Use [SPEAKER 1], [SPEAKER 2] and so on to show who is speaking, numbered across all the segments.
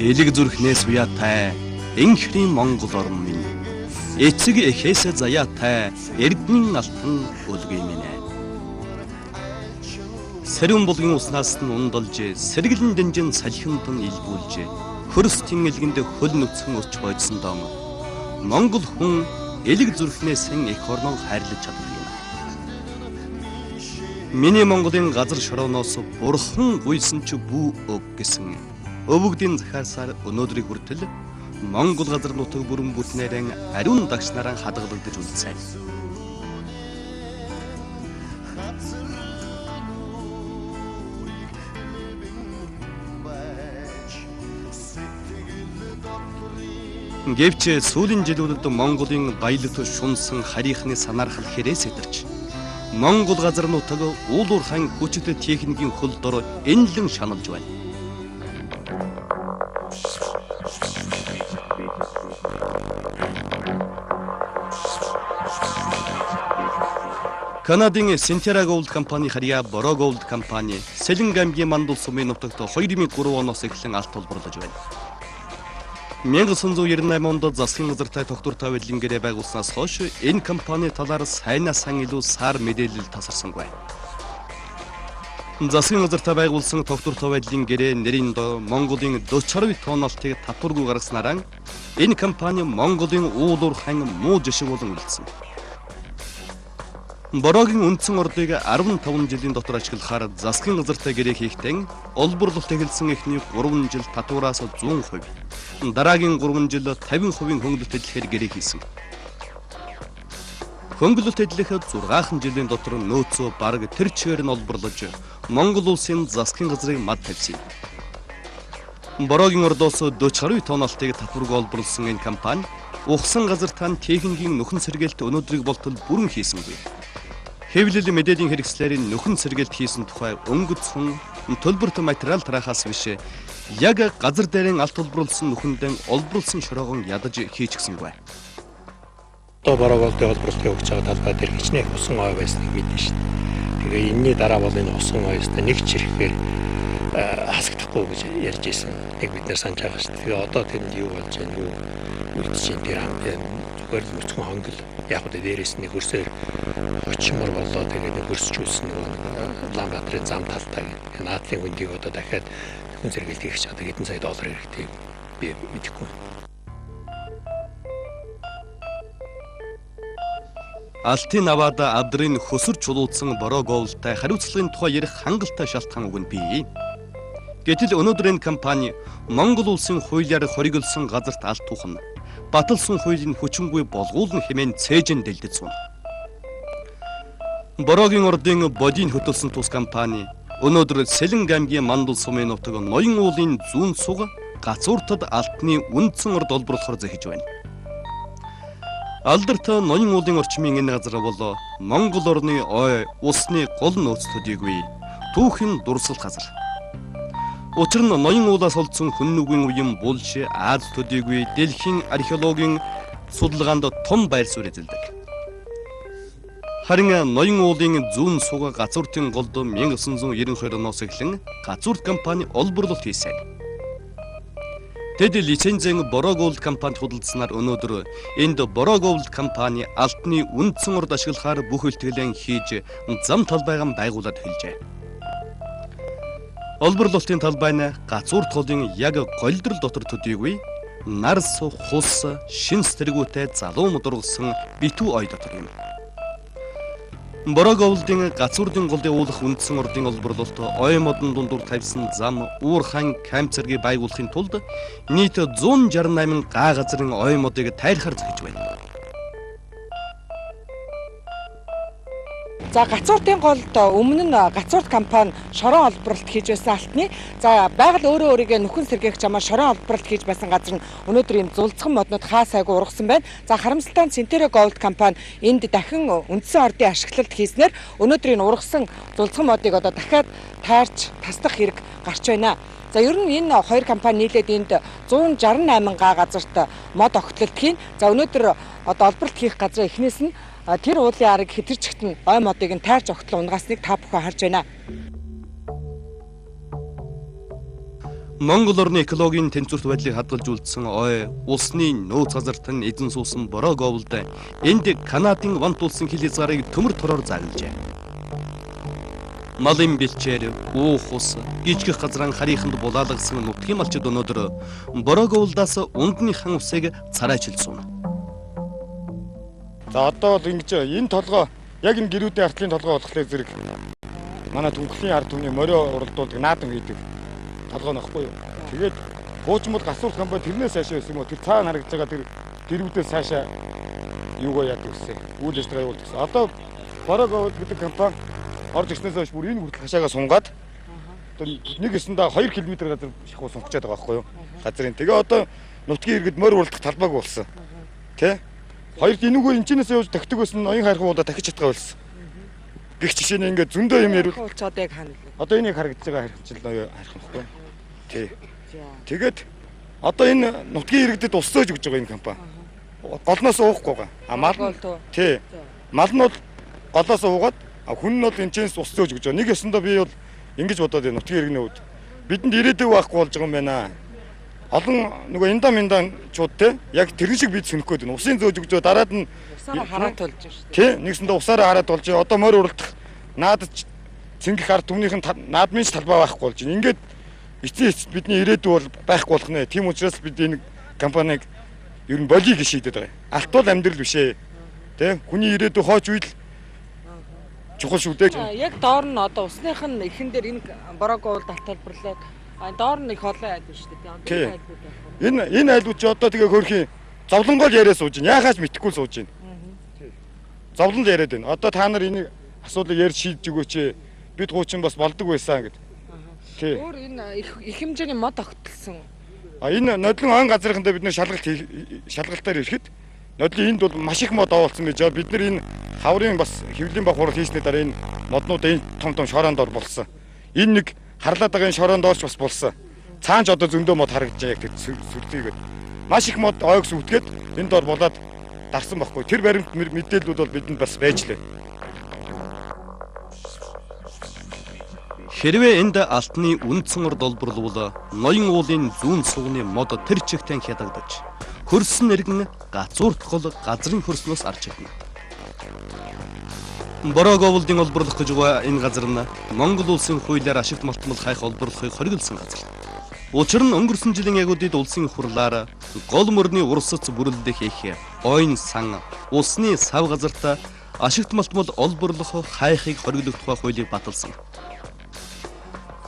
[SPEAKER 1] Элэг зүрхнээс уяатай энхрийн Монгол орн минь. Эцэг эхээс заяатай эрдэнийн алтан үлгэй минь. Сэрүүн булгийн уснаас нь ундалж, сэргэлэн дэнжин салхинтан илбүүлж, хөрстийн элгэнд хөл нүцгэн өсч бойдсон доо. Монгол хүн элэг зүрхнээс их орноо хайрлаж чаддаг юм. Миний Монголын газар шорооноос бурхан гуйсан ч бүү өг гэсэн өвөгдийн захаасаар өнөөдрийг хүртэл Монгол газар нутаг бүрэн бүтнээрэн ариун дагш нараа хадгалагдаж үлдсэн. Гэвч сүүлийн жилүүдэд Монголын баялаг шунсан харийнхны санаархал хэрэг сэтэрч Монгол газар нутаг уулуурхан хүчтэй техникийн хөл дор энэлэн шаналж байна. Канадын Синтера Голд компани харьяа Боро Голд компани Сэлэнг аймгийн Мандал сумын нутагт 2003 оноос эхлэн алт толборлож байна. 1998 онд засгийн газартай тогтвортой байдлын гэрээ байгуулснаас хойш энэ компани талаар сайнаас сан илүү сар мэдээлэл тасарсангүй. Засгийн газартай байгуулсан тогтвортой байдлын гэрээ нэрийн доо Монголын 40 тонналтыг татваргүй гаргаснараа энэ компани Монголын уулуурхан муу жишг болон үлдсэн. Борогийн үндсэн ордыг 15 жилийн дотор ашиглахаар засгийн газартай гэрээ хийхдээ олборлолт эхэлсэн эхний 3 жил татвараас 100%, дараагийн 3 жил 50% хөнгөлөлт ажиллахаар гэрээ хийсэн. Хөнгөлөлт ажиллах 6 жилийн дотор нөөцөө бараг тэр чигээр нь олборлож Монгол улсын засгийн газрыг мад тавьсан. Борогийн ордоос 40 тонналтыг татваргүй олборлсон энэ компани ухсан газар таан техникийн нөхөн сэргээлт өнөөдрийг болтол бүрэн хийсэнгүй. Хэвлэл мэдээдийн хэрэгслээр нөхөн сэргээлт хийсэн тухай өнгөцсөн төлбөрт материал тараахаас биш яг газар дээрэн алт олборлсон нөхөндөө олборлсон шороогон ядаж хийчихсэнгүй.
[SPEAKER 2] Одоо Борогоолтын олборлолтыг өгч байгаа талбай дээр хичнээн усан ой байсныг мэднэ шүү дээ. Тэгээ энэний дараа бол энэ усан ойстой нэг ч ирэхээр хасагдахгүй гэж ярьж ирсэн. Нэг бид нэр санаж байгаа шүү дээ. Тэгээ одоо тэнд юу болж байна, юу үлдэж байна тэр зүгээр л мөчгөн хонгол яг л дээрээс нэг хөрсөөр очимор болоо тэгээд нэг хөрсчүүлсэн Улаанбаатарын зам талтай наадлын хөндийг одоо дахиад хүн сэргээлт хийх ч одоо хэдэн сая доллар хэрэгтэй би мэдэхгүй.
[SPEAKER 1] Алтын аваада авдрын хөсөр чулуудсан Боро Голдтай хариуцлагын тухай ярих хангалттай шалтгаан үг нь бий. Гэтэл өнөөдөр энэ компани Монгол улсын хуулиар хориглосон газарт алт тухна баталсан хуулийн хүчингүй болгуулн хэмээн цээжин дэлдэж сууна. Борогийн ордын бодийн хөтөлсөн тус компани өнөөдөр Сэлэнг аймгийн Мандал сумын нутаг ноён уулын зүүн суг гацууртад алтны үндсэн орд олборлохоор захиж байна. Алдарт ноён уулын орчмын энэ газар бол Монгол орны ой, усны гол нөөц төдийгүй түүхийн дурсал газар. Учир нь ноён уулаас олдсон хүннүгийн үеийн булш Аз төдийгүй дэлхийн археологийн судалгаанд том байр суурь эзэлдэг. Харин ноён уулын зүүн суг гацууртын голд 1992 оноос эхлэн гацуурт компани олборлолт хийсэн. Тэд лицензийн Боро Голд компанид худалдаснаар өнөөдөр энд Боро Голд компани алтны үндсэн орд ашиглахаар бүх үйлдвэрлэн хийж зам талбайгаан байгуулад хэлжээ. Олборлолтын талбай нь гацуурт голын яг голдрол дотор төдийгүй нарс, хус, шинс тэргүүтэй залуу модоргосон битүү ой дотор юм. Боро Голдын гацуурдын голдын уулах үндсэн ордын олборлолт ой модон дундуур тавьсан зам уурхан камп зэргийг байгуулахын тулд нийт 168 га газрын ой модыг тайрахаар захиж байна.
[SPEAKER 3] За гацууртын голд өмнө нь гацуурт компани шорон олборлолт хийж байсан алтны за байгаль өөрөө өөрийгөө нөхөн сэргээх замаар шорон олборлолт хийж байсан газар нь өнөөдөр ийм зулцхан моднууд хаа сайгүй ургасан байна. За харамсалтай нь Синтера Голд компани энд дахин үндсэн ордын ашиглалт хийснээр өнөөдөр энэ ургасан зулцхан модыг одоо дахиад тайрч таслах хэрэг гарч байна. За ер нь энэ хоёр компани нийлээд энд 168 га газарт мод огтлолт хийн. За өнөөдөр одоо олборлолт хийх газраа эхнээс нь тэр уулын арыг хэтэрчгт нь ой модыг нь тайрч огтлон унгаасныг та бүхэн харж байна.
[SPEAKER 1] Монгол орны экологийн тэнцвэрт байдлыг хадгалж үлдсэн ой, усны нөөц газартан эзэн суусан Бороо говьлд энд Канадын вант улсын хил хязгаарыг төмөр тороор загнажээ. Малын бэлчээр, уух ус, гижгэх газрын харийнханд булаалгасан нутгийн малчид өнөөдөр Бороо говьлдаас ундны хан усыг царайчилсан.
[SPEAKER 4] За одоо бол ингэж энэ толгой яг энэ гэрүүдийн артлын толгой болохлээр зэрэг манай түнхлийн ард түмний морио уралдуулдаг наадан хийдэг толгой нөхгүй юу. Тэгээд хуучмал гасуурт компани тэрнээс цаашаа байсан юм уу? Тэр цаана харагдж байгаа тэр гэрүүдээс цаашаа юугаа яадаг гэсэн. Үйл ажиллагаа явуулдаг гэсэн. Одоо Бороо говьлд гэдэг компани орж ирснээс хойш бүр энэ хүртэл хашаага сунгаад нэг эсэндээ 2 км газар шахуу сунгачаад байгаа байхгүй юу? Газрын. Тэгээ одоо нутгийн иргэд морь уралдах талбайг болсон. Тэ? Хоёр энүүгээр энэчнээс явж тагтдаг байсан ноён хайрхан удаа дахиж чадгаа болсон. Гэх жишээ нь ингээд зөндөө юм ярил.
[SPEAKER 3] Одоо яг хаана вэ?
[SPEAKER 4] Одоо энийг харагдаж байгаа хайрханчил ноён хайрхан байхгүй. Тий. Тэгээд одоо энэ нутгийн иргэдэд ус зөөж өгж байгаа энэ компани. Голноос уухгүй байгаа. А мал нь тий. Мал нь бол голоос уугаад хүн нь бол энэчнээс ус зөөж өгж байгаа. Нэг ёсондоо би бол ингэж бодоод байна нутгийн иргэний хувьд. Бидэнд ирээдүй байхгүй болж байгаа юм байна. Олон нөгөө индаамчууд те яг тэрэн шиг бид сүнэх гээд байна. Усын зөөж өгжөө дараад нь
[SPEAKER 3] усаараа хараад болж шүү дээ.
[SPEAKER 4] Тий, нэгсэндээ усаараа хараад болж одоо морь уралдах наадад цэнгэх ард түмнийх нь наадмын талбай байхгүй болж байна. Ингээд эцсийн эцэд бидний ирээдүй бол байхгүй болох нэ. Тийм учраас бид энэ компанийг ер нь болийг шийдэд байгаа. Алтуул амьдрал бишээ. Тэ хүний ирээдүй хооч үйл чухал шүү дээ.
[SPEAKER 3] Яг доор нь одоо усных нь ихэн дээр энэ Бороо говьлд талталбарлаад доор нь их олон айлууд шүү дээ.
[SPEAKER 4] Энэ айлууд ч одоо тэгээ хөрхийн зовлонгол яриа сууж байна. Яахаас мэдэхгүй сууж байна. Зовлон яриад байна. Одоо та нар энийг асуудлыг ярьж шийдэж өгөөч. Бид гуучин бас болдог байсан гэд. Тий.
[SPEAKER 3] Өөр энэ их хэмжээний мод огтлсон.
[SPEAKER 4] Энэ нодлон он газрынхандаа бид нэр шалгалтаар ирэхэд нодлын энд бол маш их мод оолцсон гэж байна. Бид нар энэ хаврын бас хэвлийн баг хурал хийсний дараа энэ моднууд энэ том шороонд ор болсон. Энэ нэг харлаад байгаа энэ шороонд орч бас болсон. Цаанч одоо зөндөө мод харагдаж байгаа яг тэр сүрдийгээд. Маш их мод ойг сүтгээд энд дор болоод дарсан байхгүй. Тэр баримт мэдээллүүд бол бидэнд бас байж лээ.
[SPEAKER 1] Хэрвээ энд алтны үндсэн урд олборлвол ноён уулын зүүн сугны мод тэр чигтэн хядагдаж хөрсөн нэргэн гацууртгол газрын хөрснөөс арч ирнэ. Бороо говьлдын олборлох гэж байгаа энэ газар нь Монгол улсын хуулиар ашигт малтмал хайх олборлохыг хориглосон газар. Учир нь өнгөрсөн жилийн ягуудад улсын хурлаар гол мөрний урсац бүрэлдэх их ойн сан усны сав газарт ашигт малтмал олборлох хайхыг хориглох тухай хуулийг баталсан.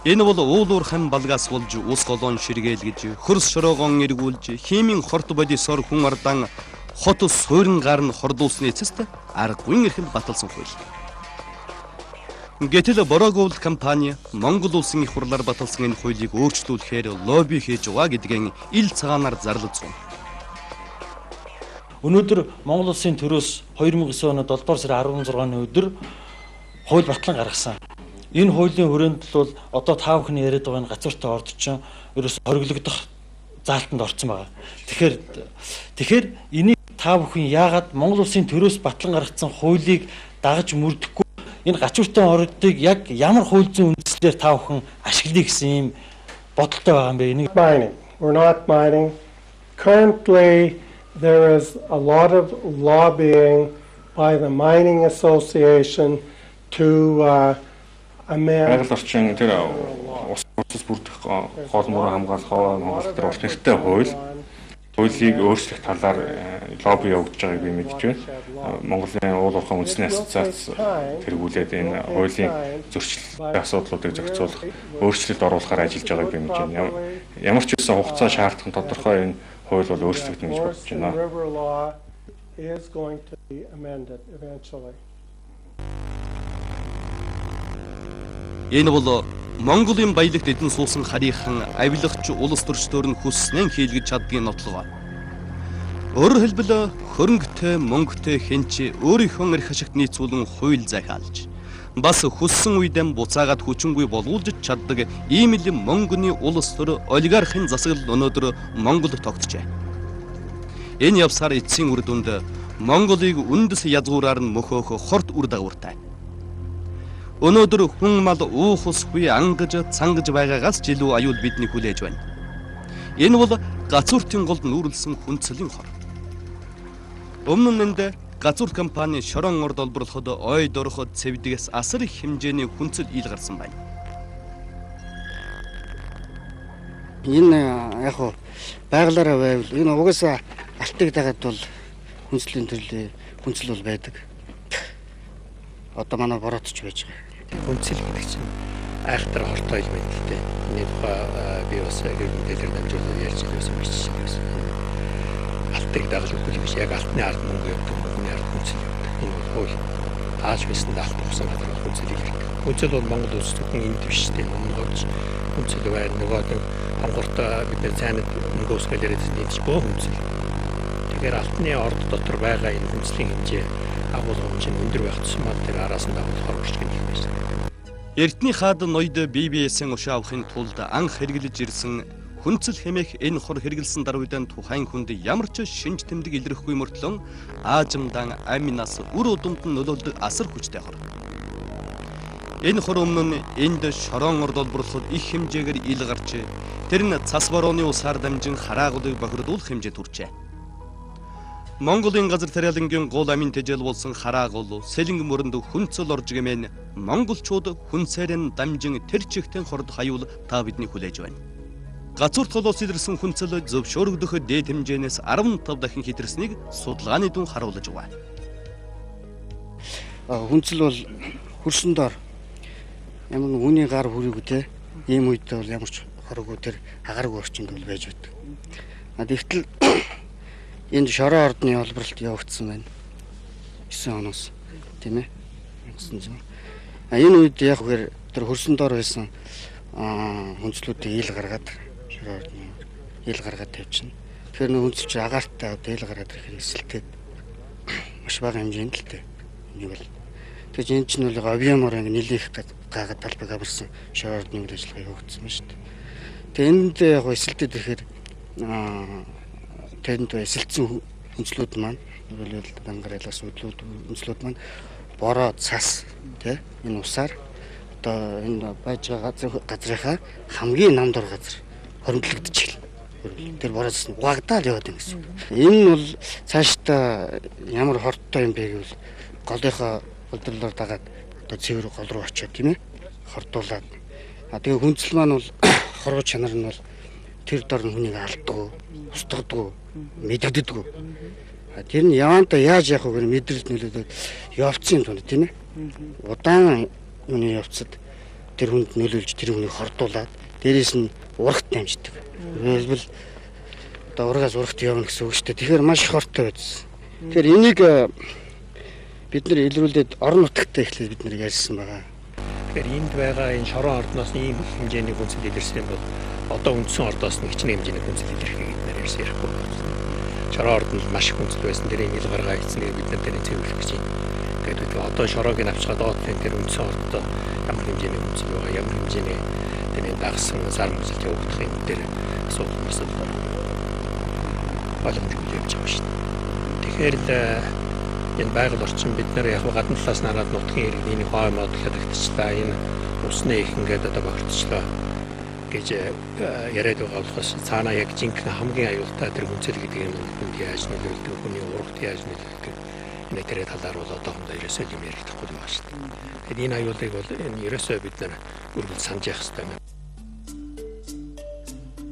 [SPEAKER 1] Энэ бол уулуур хан балгаас болж ус голоон ширгээлгэж хөрс шороогон эргүүлж химийн хорт бодисоор хүн ардан хот суурин гар нь хордуулсны эцэст аргагүй эрхэм баталсан хууль. Гэтэл Бороо говьлд компани Монгол улсын их хурлаар баталсан энэ хуулийг өөрчлүүлэхээр лобби хийж байгаа гэдгийг ил цагаанаар зарлалцсан.
[SPEAKER 5] Өнөөдөр Монгол улсын төрөөс 2009 онд 7 дугаар сарын 16-ны өдөр хууль батлан гаргасан. Энэ хуулийн хүрээнд бол одоо та бүхний яриад байгаа энэ гацууртаа ордчин ерөөс хориглогдох заалтанд орсон байгаа. Тэгэхээр энийг та бүхэн яагаад Монгол улсын төрөөс батлан гаргасан хуулийг дагаж мөрдөхгүй энэ гацууртаа ордыг яг ямар хууль зүйн үндслээр та бүхэн ашиглая гэсэн юм бодолтой байгаа юм бэ? Энийг
[SPEAKER 6] mining. We're not mining. Currently there is a lot of lobbying by the Mining Association to
[SPEAKER 2] Байгаль орчин тэр ус бүрдэх хоол мөрөө хамгаалах Монгол төр орчин нэртэй хуулийг өөрчлөх талаар лобби явуулж байгааг би мэдж байна. Монголын уул уурхай үндэсний ассоциац тэргүүлээд энэ хуулийн зөрчил асуудлуудыг зохицуулах, өөрчлөлт оруулахаар ажиллаж байгааг би мэдж байна. Ямар ч үсэн хугацаа шаардсан тодорхой энэ хууль бол өөрчлөгдөн гэж бодож байна.
[SPEAKER 1] Энэ бол Монголын баялагт эдэн суусан харийнхан авилагч улс төрчдөр нь хүснэн хийлгэж чаддгийн нотлого. Өөрөөр хэлбэл хөрөнгөтэй, мөнгөтэй хэнч өөрийнхөө эрх ашигт нийцүүлэн хууль захиалж бас хүссэн үедээ буцаагаад хүчингүй болгуулж чаддаг ийм л Монголын улс төр олигархын засаглал өнөөдөр Монголд тогтжээ. Энэ явсаар эцсийн үр дүнд Монголыг үндэс язгуураар нь мөхөөх хорт үр дагавартай. Өнөөдөр хүн мал уух усгүй ангаж цангаж байгаагаас ч илүү аюул бидний хүлээж байна. Энэ бол гацууртын голд нүүрлсэн хүнцлийн хор. Өмнө нь энд газуур компани шорон орд олборлоход ойд ороход цэвдгээс асар их хэмжээний хүнцэл ил гарсан байна.
[SPEAKER 7] Энэ яг хуу байгалаараа байвал энэ угаасаа алтыг дагаад бол хүнцлийн төрлийн хүнцэл бол байдаг. Одоо манай боротч байж байгаа.
[SPEAKER 2] Хүнцэл гэдэг чинь айхтар хортой юм байна л дээ. Нэг би бас гэрэлтээр дамжуулаад ярьж байсан юм шиг байсан. Алтыг дагаж өгөх юм шиг яг алтны ард мөнгө явдаг, мөнгөний ард хүнцэл явдаг. Энэ бол хууль. Тааж байсан алт усан газар хүнцэл ирэх. Хүнцэл бол Монгол улс зөвхөн энд биш дээ. Монголч хүнцэл байна. Нөгөө хонгортой бид нэр цаанад нөгөө усгаар яриад нэгж бөө хүнцэл. Тэгэхээр алтны орд дотор байгаа энэ хүнцлийн хэмжээ агуулга хэмжээ өндөр байх тусмаа тэр араас нь дагуулгаар урьж гэнэ юм байна.
[SPEAKER 1] Эрдний хаад ноёд BBS-ийн ушаа авахын тулд анх хэрэглэж ирсэн хүнцэл хэмээх энэ хор хэрэгэлсэн даруйдан тухайн хүнд ямар ч шинж тэмдэг илэрхгүй мөртлөн аажимдан аминаас үр удамд нь нөлөөлдөг асар хүчтэй хор. Энэ хор өмнө нь энд шорон орд олборлоход их хэмжээгээр ил гарч тэр нь цас борооны усаар дамжин хараагуудыг бохирдуулах хэмжээнд хүрчээ. Монголын газар тариалангийн гол амин тэжээл болсон хараагуул сэлэнг мөрөнд хүнцэл орж гэмээн монголчууд хүнсээрэн дамжин тэр чигтэн хорд хаюул та бидний хүлээж байна. Гацуурт голоос илэрсэн хүнцэл зөвшөөрөгдөх дээд хэмжээнээс 15 дахин хэтэрснийг судалгааны дүн харуулж байгаа.
[SPEAKER 7] Хүнцэл бол хөрсөн дор ямар нэг хүний гар хүрээгүй те ийм үед бол ямар ч хоргүй тэр хагааргүй орчинд бол байж байдаг. Тэгтэл энд шорон ордны олборлолт явагдсан байна. 9 оноос тийм ээ. Энэ үед яг үгээр тэр хөрсөн дор байсан хүнцлүүдийг ил гаргаад шорон ордны ил гаргаад тавьчихна. Тэгэхээр нөх хүнцэлч агаартай ил гаргаад ирэхээр эсэлтэй маш бага хэмжээнд л дээ. Энийг бол тэгж энэ чинь бол авиамаар ингэ нэлээх гайхад талбайг аварсан шорон ордны үйл ажиллагаа явагдсан байна шүү дээ. Тэгээ энд яг эсэлтэд ирэхээр тэнд эсэлцэн хүнцлүүд маань бол дангарайлаас хүнцлүүд маань бороо цас тий энэ усаар одоо энэ байж байгаа газрынхаа хамгийн намдор газар хоригдлогдчих. Тэр бороо цас нь угаагдаал яваад байна гэсэн. Энэ нь бол цаашдаа ямар хорттой юм бэ гэвэл голынхаа голдрлоор дагаад одоо цэвэр гол руу очиод тийм ээ хортуулаад. Тэгээ хүнцэл маань бол хорвоо чанар нь бол тэр дор нь хүнийг алддаг, устгадаг, мэдэгддэг. Тэр нь явандаа яаж явах вэ гэхээр мэдрэлт нөлөөдөд явцсан юм байна тийм ээ. Удаан хүний явцад тэр хүнд нөлөөлж тэр хүнийг хордуулаад дээрээс нь урагт дамждаг. Тэгвэл одоо урагаас урагт явна гэсэн үг шүү дээ. Тэгэхээр маш хортой байсан. Тэгэхээр энийг бид нэр илрүүлээд орон нутагтаа эхлээд бид нэр ярьсан байгаа.
[SPEAKER 2] Тэгэхээр энд байгаа энэ шорон ордноос ийм хэмжээний хүнцэл илэрсэн бол одоо үндсэн ордоос нэг хичнээн хэмжээний хүнцэл илэрхийг бид нэр ярихгүй байна. Шорон ордонд маш их хүнцэл байсан. Тэр ил гаргаа хийцнийг бид нар тэрийг цэвэрлэх гэж байна. Тэгээд одоо шороог нь авчгаад доотлын тэр үндсэн ордод ямар хэмжээний хүнцэл байгаа, ямар хэмжээний тэрийг дагсан зар хүнцэл явагдах юм дээр асуудал масал боломжгүй явж байгаа шүү дээ. Тэгэхээр энэ байгаль орчин бид нэр яг гадна талаас нараад нутгийн иргэний хой мод хадагдчихлаа. Энэ усны их ингээд одоо багтчихлаа гэж яриад байгаа болохоос цаана яг жинхэнэ хамгийн аюултай тэр хүнцэл гэдэг юм хүнд яаж нөлөөлдөг, хүний урагт яаж нөлөөлдөг энэ тэрэ талаар бол одоохондоо ерөөсөө юм ярихгүй юм байна шүү дээ. Тэгэхээр энэ аюулыг бол энэ ерөөсөө бид нар үргэлж санаж явах хэрэгтэй байна.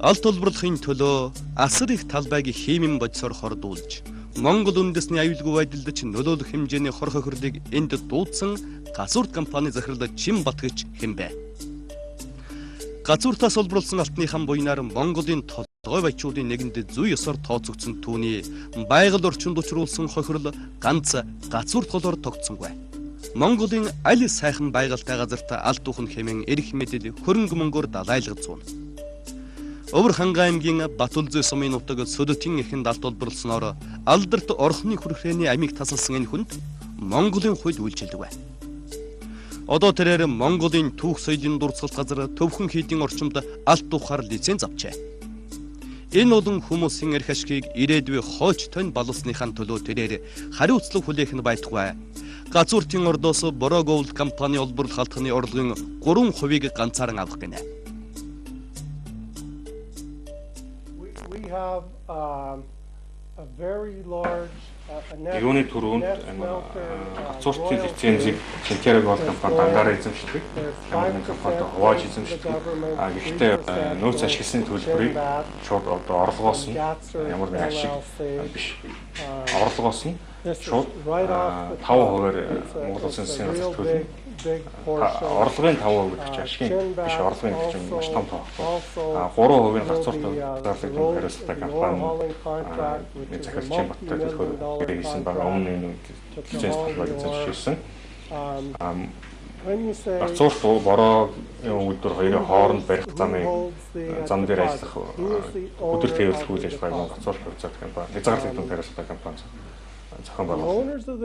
[SPEAKER 1] Алт улбарлахын төлөө асар их талбайг химийн бодисоор хордуулж Монгол үндэсний аюулгүй байдалд ч нөлөөлөх хэмжээний хор хохирлыг энд дуудсан газуурт компани захирал Чимбат гэж хэмбэ. Газууртаас олборлсон алтныхан буйнаар Монголын толгой баячуудын нэгэнд зүй ёсоор тооцогдсон түүний байгаль орчинд учруулсан хохирол ганц газуурт голоор тогтсонгүй. Монголын аль сайхан байгальтай газарт алт ухын хэмээн эрх мэдэл хөрөнгө мөнгөөр далайлгад зуuna. Өвөр ханга аймгийн Батулзы сумын нутаг Сөдөтийн эхэнд алт олборлсноор алдарт орхны хүрхрээний амийг тасалсан энэ хүнд Монголын хувьд үйлчилдэг бай. Одоо тэрээр Монголын түүх соёлын дурсгалт газар Төвхөн хийдийн орчимд алт ухаар лиценз авчээ. Энэ олон хүмүүсийн эрх ашгийг ирээдүйн хойч тань боловсныхаа төлөө тэрээр хариуцлага хүлээх нь байтугай. гацууртын ордоос Boro Gold компани олборлол халтганы орлогын 3%-ийг ганцааран авах гинэ.
[SPEAKER 6] We have a very large
[SPEAKER 2] Юуны төрөнд гацууртын лицензийг Centerra Gold компани дангаараа эзэмшдэг. Ямар компанид хувааж эзэмшдэг. Гэхдээ нөөц ашигласны төлбөрийг шууд одоо орлогоос нь ямар нэг ашиг биш. Орлогоос нь шууд 5%-аар Монгол Улсын засгийн газар төлнө. Орлогын 5% гэдэг чинь ашигын биш, орлогын гэдэг чинь маш том тоо. 3% гацууртын зарлагдсан хариуцлагатай компани захиалчийн баттай төлөхөөр хийсэн байгаа өмнө лиценз талбайг эзэмшижсэн. Гацуурт Бороогийн үйлдвэр хоёрын хооронд барих зам дээр ажиллах өдөр тээвэрлэх үйл ажиллагааг гацуурт хөгжүүлэх компани, хязгаарлагдсан хариуцлагатай компани зохион байгуулсан.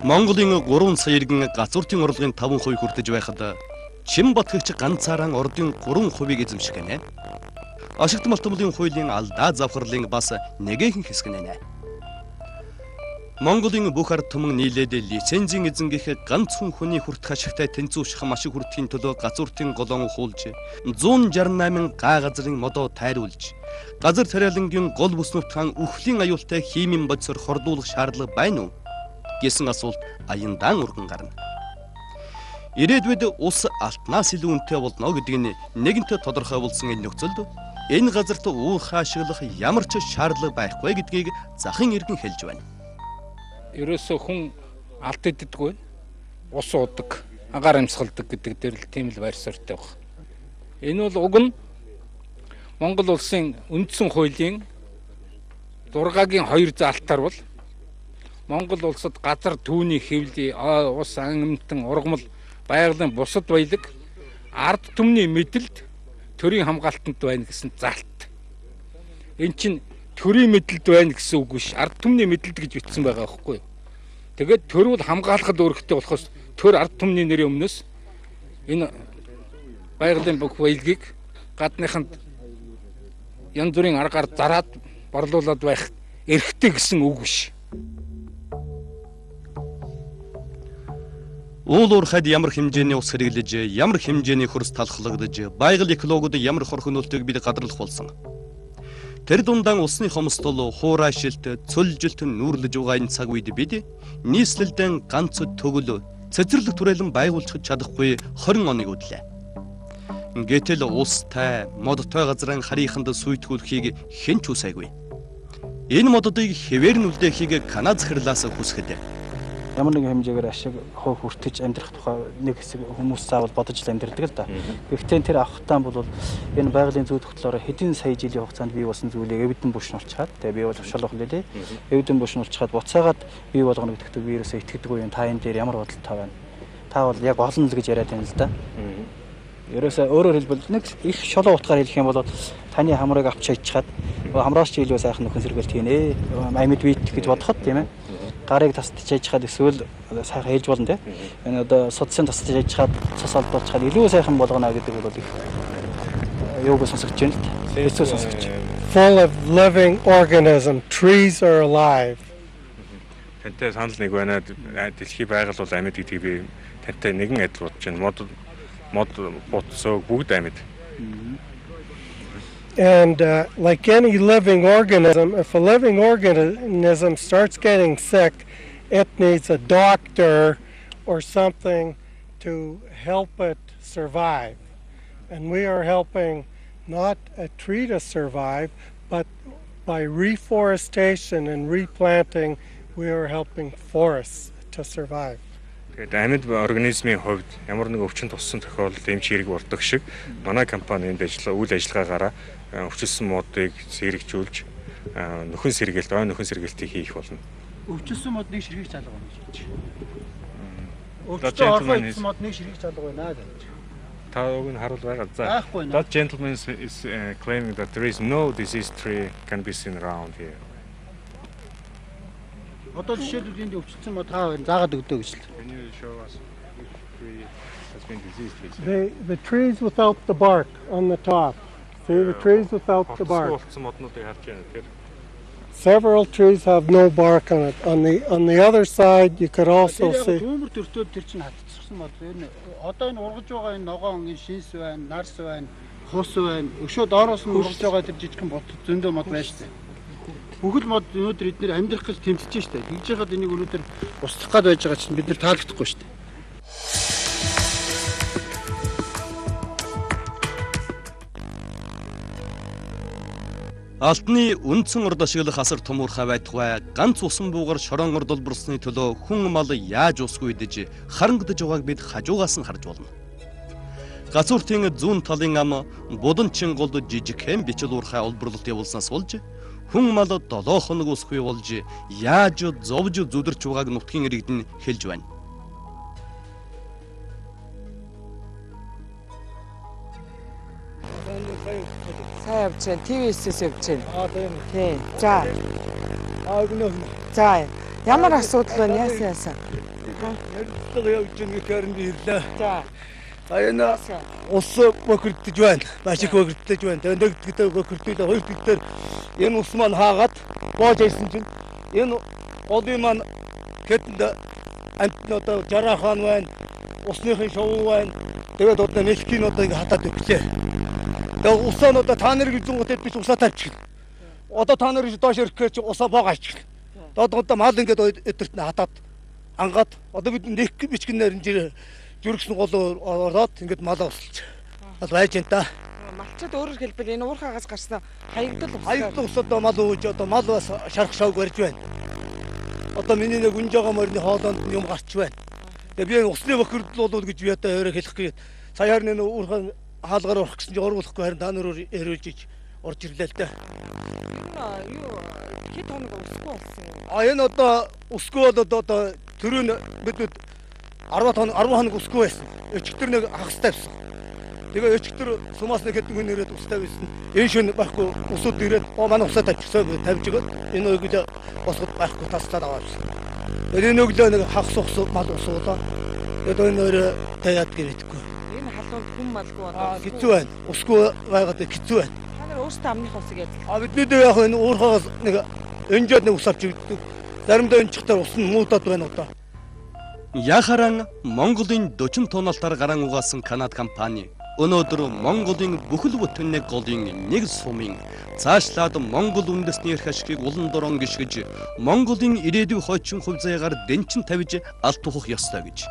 [SPEAKER 1] Монголын 3 сая иргэн гацууртын орлогын 5% хүртэж байхад Чинбатгагч ганцаараа ордын 3%-ийг эзэмших гэнэ. Ашигт малтмлын хуулийн алдаа завхарлын бас нэгэхэн хэсэг нэ. Монголын бүх ард түмэн нийлээд лицензийн эзэнгийнх ганц хүний хүртэх ашигтай тэнцүү шахам ашиг хүртэхийн төлөө гацууртын голоон хуулж 168 га газрын модоо тайруулж газар тариалангийн гол бүс нутгаан үхлийн аюултай химийн бодисоор хордуулах шаардлага байна уу гэсэн асуулт аяндаан урган гарна. Ирээдүйд ус алтнаас илүү үнэтэй болно гэдгийг нэгэнтээ тодорхой болсон энэ нөхцөлд энэ газарт уур хаашиглах ямар ч шаардлага байхгүй гэдгийг захын иргэн хэлж байна.
[SPEAKER 8] Ерөөсөө хүн алт иддэггүй, ус уудаг, агаар амьсгалдаг гэдэг дээр л тийм л байр суурьтай баг. Энэ бол уг нь Монгол улсын үндсэн хуулийн 6-гийн 2 заалтаар бол Монгол улсад газар түүний хэвлэл, ус, амьтан, ургамал, байгалийн бусад баялаг ард түмний мэдэлд төрийн хамгаалтанд байна гэсэн заалт. Эн чинь төрийн мэдэлд байна гэсэн үг биш, ард түмний мэдэлд гэж бичсэн байгаа байхгүй юу? Тэгээд төр бол хамгаалахад өөрхтэй болохоос төр ард түмний нэрийн өмнөөс энэ байгалийн бүх баялагийг гадныханд янз бүрийн аргаар зараад борлуулад байх эрхтэй гэсэн үг биш.
[SPEAKER 1] Уул уурхайд ямар хэмжээний ус хэрэглэж, ямар хэмжээний хөрс талхлагдж, байгаль экологид ямар хор хөнөөлтийг бид гадарлах болсон. Тэр дундaan усны хомсдол, хуурай шилт, цөлжилт нүүрлэж байгаа энэ цаг үед бид нийслэлдэн ганц төгөл, цэцэрлэг түрээлэн байгуулж чадахгүй 20 оныг үдлээ. Гэтэл устай, модтой газрын харийнханд суйтгүүлэхийг хэн ч үсээгүй. Энэ мододыг хэвээр нь үлдээхийг Канада захирлаас хүсэхэд
[SPEAKER 9] ямар нэгэн хэмжээгээр ашиг хов хүртэж амьдрах тухай нэг хэсэг хүмүүс заавал бодож л амьдрдаг л да. Гэхдээ тэр авахтаан бол энэ байгалийн зүйн хөтлөөр хэдэн сая жилийн хугацаанд бий болсон зүйлийг эвдэн бушнуулчаад тэгээ бий бол тушаалах нэлээ. Эвдэн бушнуулчаад буцаагаад бий болгоно гэдэгт би ерөөсөө итгэдэг үеийн та энэ дээр ямар бодолтой байна. Та бол яг олон л гэж яриад байна л да. Ерөөсөө өөрөөр хэлбэл нэг их шолоо утгаар хэлэх юм бол таны хамрыг авч чийчхад хамраас ч илүү сайхан нөхөн сэргэлт хийнэ. Амьд бит гэж бодоход тийм ээ. Гарыг тасдаж яжхад эсвэл сайхан хэлж болно те. Энэ одоо судсын тасдаж яжхад цас олдуулчихад илүү сайхан болгоно гэдэг бол их юуг сонсогдож байна л та. Эсвэл сонсогдож.
[SPEAKER 6] Full of living organism, trees are alive.
[SPEAKER 2] Тантай санал нэг байна. Дэлхийн байгаль бол амьд гэдгийг би тантай нэгэн адил бодож байна. Мод бодсоо бүгд амьд.
[SPEAKER 6] And like any living organism, if a living organism starts getting sick, it needs a doctor or something to help it survive. And we are helping not a tree to survive, but by reforestation and replanting, we are helping forests to survive.
[SPEAKER 2] Тэгээд амьд организмын хувьд ямар нэг өвчин туссан тохиолдолд эм чирэг болдог шиг манай компани энд үйл ажиллагаагаараа өвчлсөн модыг сэргийжүүлж нөхөн сэргээлт, ой нөхөн сэргээлтийг хийх болно.
[SPEAKER 9] Өвчлсөн модыг сэргийж чадах юм гэж. Өвчлсөн модыг сэргийж чадах байна гэж.
[SPEAKER 2] Та уг нь харуул байгаа. За. That gentleman is claiming that there is no disease tree can be seen around here.
[SPEAKER 9] Одоо жишээлбэл энд өвчлсөн мод таа заагаад өгдөө гэж л.
[SPEAKER 2] Can you show us which tree has been diseased?
[SPEAKER 6] The trees without the bark on the top. See the trees without the bark. Several trees have no bark on it. On the other side, you could also see.
[SPEAKER 10] Төмөр төртөөд тэр чинь хатцсан бод. Энэ одоо энэ ургаж байгаа энэ ногоон, энэ шинс байна, нарс байна, хус байна. Өшөө доороос нь ургаж байгаа тэр жижигхэн бот зөндөө мод байна шүү дээ. Бүхэл мод өнөөдөр эдгээр амьдрах гэж тэмцэж штэ. Тэгж яхад энийг өнөөдөр устгах гад байж байгаа чинь бид нар таалагдахгүй штэ.
[SPEAKER 1] Алтны үндсэн урд ашиглах асар том уурхай байтугай ганц усан буугаар шорон урд олборсны төлөө хүн мал яаж усгүй идэж харангадж байгааг бид хажуугаас нь харж болно. Гацууртын зүүн талын ам буданчин голд жижигхэн бичил уурхай олборлолт явуулснаас болж хүн мал 7 хоног усгүй болж яаж зовж зүдэрч байгааг нутгийн иргэд нь хэлж байна.
[SPEAKER 3] Сайн явж байна. ТV-с явж байна. Тийм. За. За. Ямар асуудал байна яасан?
[SPEAKER 10] Ярилцлага явж байгаа гэхээр нь ирлээ.
[SPEAKER 3] За.
[SPEAKER 10] Аяна ус бохирдож байна. Маш их бохирдож байна. Тэгээд бохирдоод хоёр битээр энэ ус маань хаагаад боож ирсэн чинь энэ олын маань хэтэнд амтны одоо жараахан байна. Усныхын шоу байна. Тэгээд одоо нэлхтийн одоо ингэ хатаад өглөө. Тэгээд усаа одоо та нарыг зүүнгээд би усаа тавьчих. Одоо та нар доош ирэхээр чи усаа боогаач. Одоо мал ингээд өдөрт нь хатаад ангаад одоо бид нэг бичгэнээр энэ жүргсэн гол ороод ингээд мал усалж. Бол байж энэ та.
[SPEAKER 3] Малчид өөрөөр хэлбэл энэ уурхаагаас гарсан хаягдал ус.
[SPEAKER 10] Хаягдал ус одоо мал ууж одоо мал бас шарах шавг барьж байна. Одоо миний нэг үнж байгаа морины хоолонд юм гарч байна. Тэгээ би энэ усны бохирдол болов гэж би одоо өөрөө хэлэх гээд саяар нэг уурхаа хаалгаар урах гэсэн чинь ургуулахгүй харин та нараар эрүүлж орж ирлээ л дээ.
[SPEAKER 3] Энэ юу хэд хоног усгүй болсон юм?
[SPEAKER 10] Энэ одоо усгүй болоод одоо төрөө бид 10 хоног усгүй байсан. Өчигдөр нэг хагас тавьсан. Тэгээ өчигдөр сумаас нэг хэдэн хүн ирээд устай байсан. Энэ шөнө байхгүй усууд ирээд манай усаа тавьчихсан тавьж байгаа. Энэ өглөө босгод байхгүй тастаад аваасан. Энэ өглөө нэг хагас ус мал усуулаа. Тэгээд энэ өөрөө таяад гэрэдэггүй.
[SPEAKER 3] Энэ халуунд хүн малгүй болоо.
[SPEAKER 10] Хэцүү байна. Усгүй байгаад хэцүү байна.
[SPEAKER 3] Та нар өөрсдөө амных усыг яадаг?
[SPEAKER 10] Бидний яг энэ уурхаагаас нэг өнжөөд нэг ус авч өгдөг. Заримдаа өнчихтэр ус нь муудаад байна одоо.
[SPEAKER 1] Яхаран Монголын 40 тонналтаар гаран угаасан Канада компани өнөөдөр Монголын бүхэл бүтэн голын нэг сумын цаашлаад Монгол үндэсний эрх ашигыг улан дорон гიშгэж Монголын ирээдүйн хойчин хувь заяагаар дэнчин тавьж алт тухах ёстой гэж.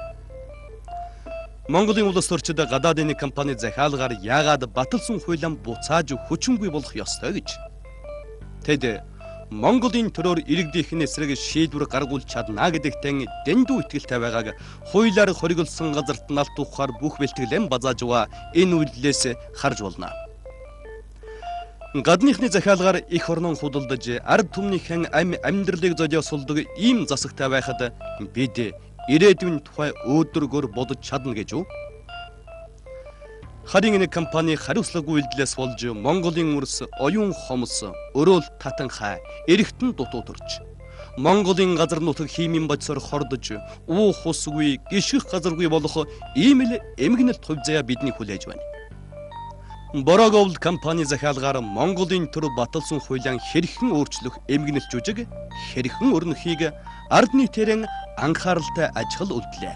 [SPEAKER 1] Монголын улс төрчид гадаадын компани захиалгаар яагаад баталсан хуулиан буцааж хүчингүй болох ёстой гэж. Тэд Монголын төрөөр иргэдийнхэн эсрэг шийдвэр гаргуулж чадна гэдэгтэн дэндүү итгэлтэй байгааг хуулиар хориглосон газарт нь алт тухахаар бүх бэлтгэлэн базааж байгаа энэ үйлдэлээс харж болно. Гадныхны захиалгаар их орнон худалдаж ард түмнийхэн амьдралыг зодиосулдаг ийм засагтай байхад бид ирээдүйн тухай өөдрөгөр бодож чадна гэж үү? Харин энэ компани хариуцлагагүй үйлдэлээс болж Монголын үрс оюун хомс өрөөл татанхай эргэтэн дутуу төрж Монголын газар нутаг химийн бодисоор хордож уу хусгүй гიშгэх газаргүй болох ийм л эмгэнэлт хувь заяа бидний хүлээж байна. Бороговл компани захиалгаар Монголын төр баталсан хуулиан хэрхэн өөрчлөх эмгэнэлт жүжиг хэрхэн өрнөхийг ард нийтээрэн анхааралтай ажил үлдлээ.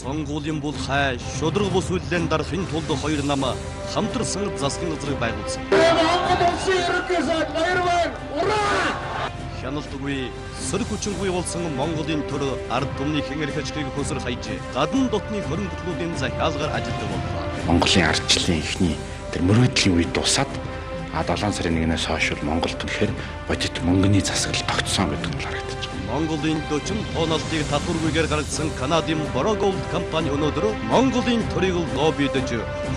[SPEAKER 1] Сонгуулийн бол хай шудраг бус үйлдэлэн дарахын тулд хоёр нам хамтарсан засгийн газрыг байгуулсан. Хяналтгүй сөр хүчингүй болсон Монголын төр ард түмнийхэн эрх ашигыг хөсөр хайж гадна дотны хөрөнгөтлүүдийн захиалгаар ажилтдаг боллоо.
[SPEAKER 11] Монголын ардчлалын эхний тэр мөрөөдлийн үед дуусаад 7 сарын 1-ээс хойш Монголд үнэхээр бодит мөнгөний засаглал тогтсон гэдэг нь харагдаж байна.
[SPEAKER 1] Монголын 40 тонналтыг татваргүйгээр гаргасан Канадын Бороговл компани өнөөдөр Монголын төрийг лоббидж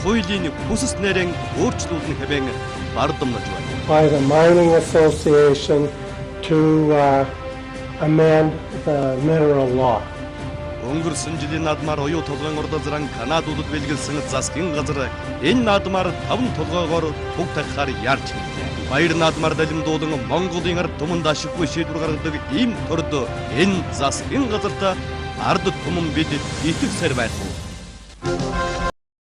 [SPEAKER 1] хуулийн бүсэснэрэн өөрчлөлтөнд хэвэн бардамнаж байна.
[SPEAKER 6] By the Mining Association to amend the mineral law.
[SPEAKER 1] Өнгөрсөн жилийн наадмаар оюу толгойн урдазран Канадуудад бэлгэлсэн засгийн газар энэ наадмаар 5 толгойгоор туг тахихаар яарч хэллээ. Баяр наадмаар далимдуулан Монголын ард түмэнд ашиггүй шийдвэр гаргадаг ийм төрд энэ засгийн газарт ард түмэн бид итгэсээр байх уу?